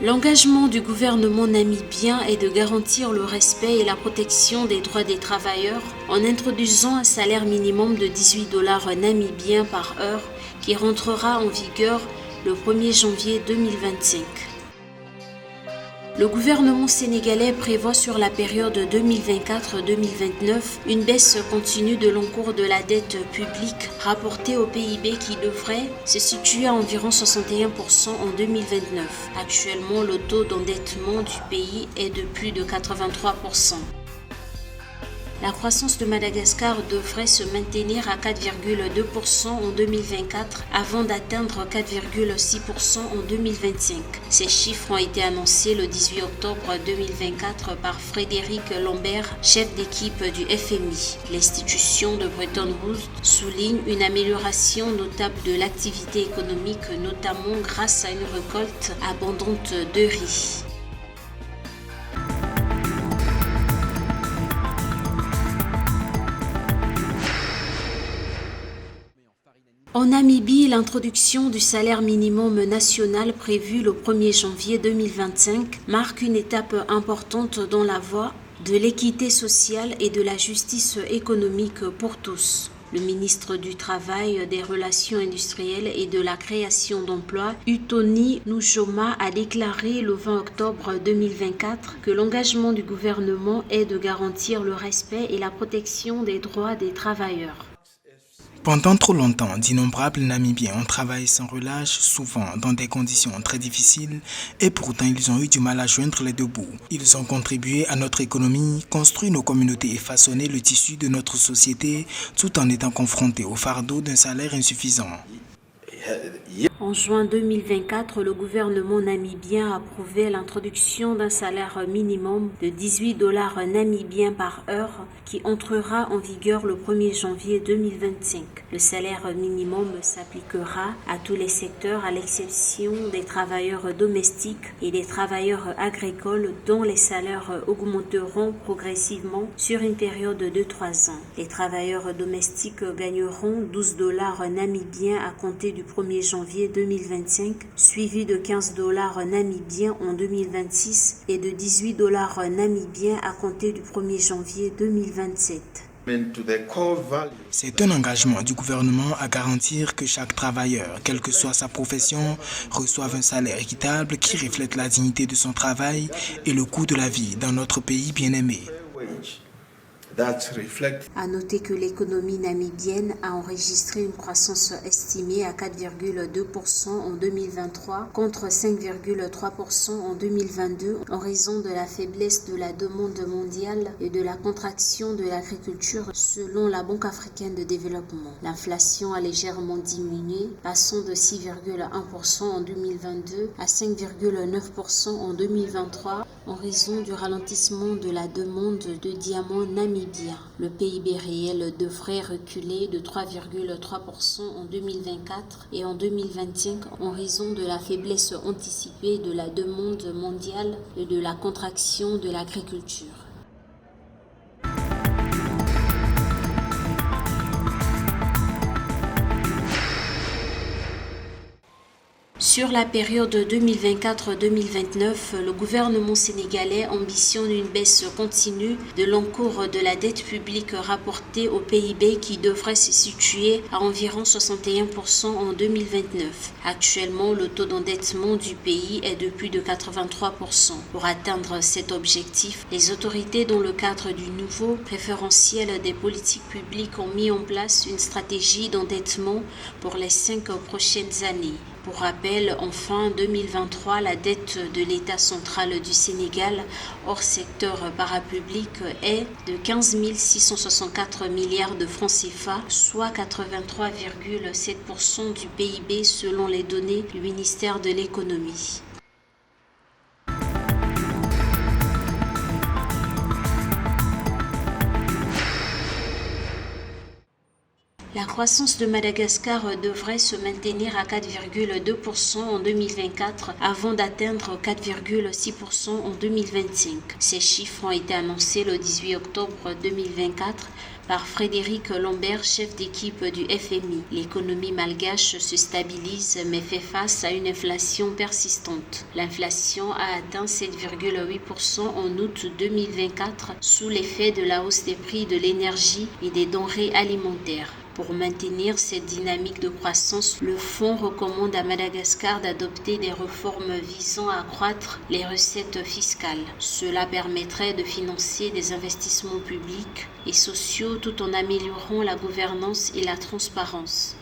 L'engagement du gouvernement namibien est de garantir le respect et la protection des droits des travailleurs en introduisant un salaire minimum de 18 dollars namibiens par heure qui rentrera en vigueur le 1er janvier 2025. Le gouvernement sénégalais prévoit sur la période 2024-2029 une baisse continue de l'encours de la dette publique rapportée au PIB qui devrait se situer à environ 61% en 2029. Actuellement, le taux d'endettement du pays est de plus de 83%. La croissance de Madagascar devrait se maintenir à 4,2% en 2024 avant d'atteindre 4,6% en 2025. Ces chiffres ont été annoncés le 18 octobre 2024 par Frédéric Lambert, chef d'équipe du FMI. L'institution de Bretton Woods souligne une amélioration notable de l'activité économique, notamment grâce à une récolte abondante de riz. En Namibie, l'introduction du salaire minimum national prévu le 1er janvier 2025 marque une étape importante dans la voie de l'équité sociale et de la justice économique pour tous. Le ministre du Travail, des Relations industrielles et de la création d'emplois, Utoni Nujoma, a déclaré le 20 octobre 2024 que l'engagement du gouvernement est de garantir le respect et la protection des droits des travailleurs. Pendant trop longtemps, d'innombrables Namibiens ont travaillé sans relâche, souvent dans des conditions très difficiles, et pourtant ils ont eu du mal à joindre les deux bouts. Ils ont contribué à notre économie, construit nos communautés et façonné le tissu de notre société, tout en étant confrontés au fardeau d'un salaire insuffisant. En juin 2024, le gouvernement namibien a approuvé l'introduction d'un salaire minimum de 18 dollars namibiens par heure qui entrera en vigueur le 1er janvier 2025. Le salaire minimum s'appliquera à tous les secteurs à l'exception des travailleurs domestiques et des travailleurs agricoles dont les salaires augmenteront progressivement sur une période de 3 ans. Les travailleurs domestiques gagneront 12 dollars namibiens à compter du 1er janvier 2025, suivi de 15 dollars namibiens en 2026 et de 18 dollars namibiens à compter du 1er janvier 2027. C'est un engagement du gouvernement à garantir que chaque travailleur, quelle que soit sa profession, reçoive un salaire équitable qui reflète la dignité de son travail et le coût de la vie dans notre pays bien-aimé. À noter que l'économie namibienne a enregistré une croissance estimée à 4,2% en 2023 contre 5,3% en 2022 en raison de la faiblesse de la demande mondiale et de la contraction de l'agriculture selon la Banque africaine de développement. L'inflation a légèrement diminué, passant de 6,1% en 2022 à 5,9% en 2023 en raison du ralentissement de la demande de diamants namibiens. Le PIB réel devrait reculer de 3,3% en 2024 et en 2025 en raison de la faiblesse anticipée de la demande mondiale et de la contraction de l'agriculture. Sur la période 2024-2029, le gouvernement sénégalais ambitionne une baisse continue de l'encours de la dette publique rapportée au PIB qui devrait se situer à environ 61% en 2029. Actuellement, le taux d'endettement du pays est de plus de 83%. Pour atteindre cet objectif, les autorités dans le cadre du nouveau préférentiel des politiques publiques ont mis en place une stratégie d'endettement pour les 5 prochaines années. Pour rappel, en fin 2023, la dette de l'État central du Sénégal, hors secteur parapublic, est de 15 664 milliards de francs CFA, soit 83,7% du PIB selon les données du ministère de l'Économie. La croissance de Madagascar devrait se maintenir à 4,2% en 2024 avant d'atteindre 4,6% en 2025. Ces chiffres ont été annoncés le 18 octobre 2024 par Frédéric Lambert, chef d'équipe du FMI. L'économie malgache se stabilise mais fait face à une inflation persistante. L'inflation a atteint 7,8% en août 2024 sous l'effet de la hausse des prix de l'énergie et des denrées alimentaires. Pour maintenir cette dynamique de croissance, le Fonds recommande à Madagascar d'adopter des réformes visant à accroître les recettes fiscales. Cela permettrait de financer des investissements publics et sociaux tout en améliorant la gouvernance et la transparence.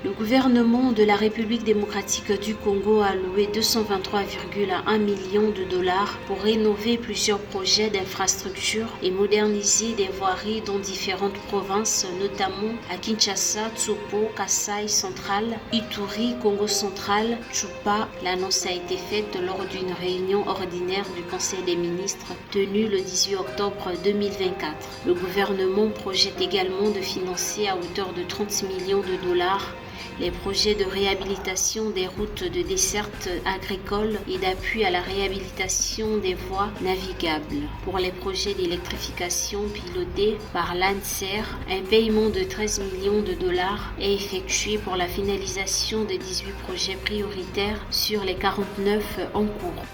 Le gouvernement de la République démocratique du Congo a alloué 223,1 millions de dollars pour rénover plusieurs projets d'infrastructures et moderniser des voiries dans différentes provinces, notamment à Kinshasa, Tsopo, Kasai central, Ituri, Congo central, Tchoupa. L'annonce a été faite lors d'une réunion ordinaire du Conseil des ministres tenue le 18 octobre 2024. Le gouvernement projette également de financer à hauteur de 30 millions de dollars les projets de réhabilitation des routes de desserte agricole et d'appui à la réhabilitation des voies navigables. Pour les projets d'électrification pilotés par l'ANSER, un paiement de 13 millions de dollars est effectué pour la finalisation de 18 projets prioritaires sur les 49 en cours.